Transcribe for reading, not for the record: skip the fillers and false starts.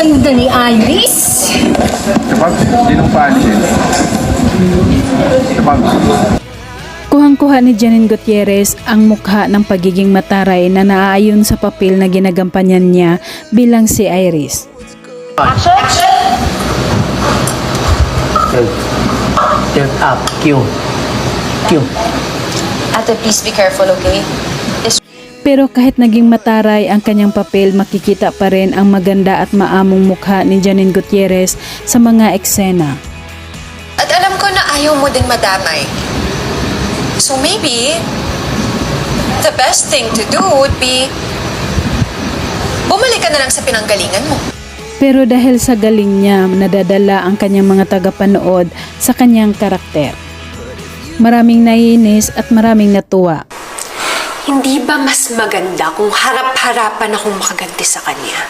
ayuda ni Iris. Kapag sinong paalisin? Kapag Kuhang-kuha ni Janine Gutierrez ang mukha ng pagiging mataray na naaayon sa papel na ginagampanyan niya bilang si Iris. Tilt up. Q. Q. Ate, please be careful, okay? Pero kahit naging mataray ang kanyang papel, makikita pa rin ang maganda at maamong mukha ni Janine Gutierrez sa mga eksena. At alam ko na ayaw mo din madamay. So maybe, the best thing to do would be, bumalik ka na lang sa pinanggalingan mo. Pero dahil sa galing niya, nadadala ang kanyang mga tagapanood sa kanyang karakter. Maraming naiinis at maraming natuwa. Hindi ba mas maganda kung harap-harapan akong makaganti sa kanya?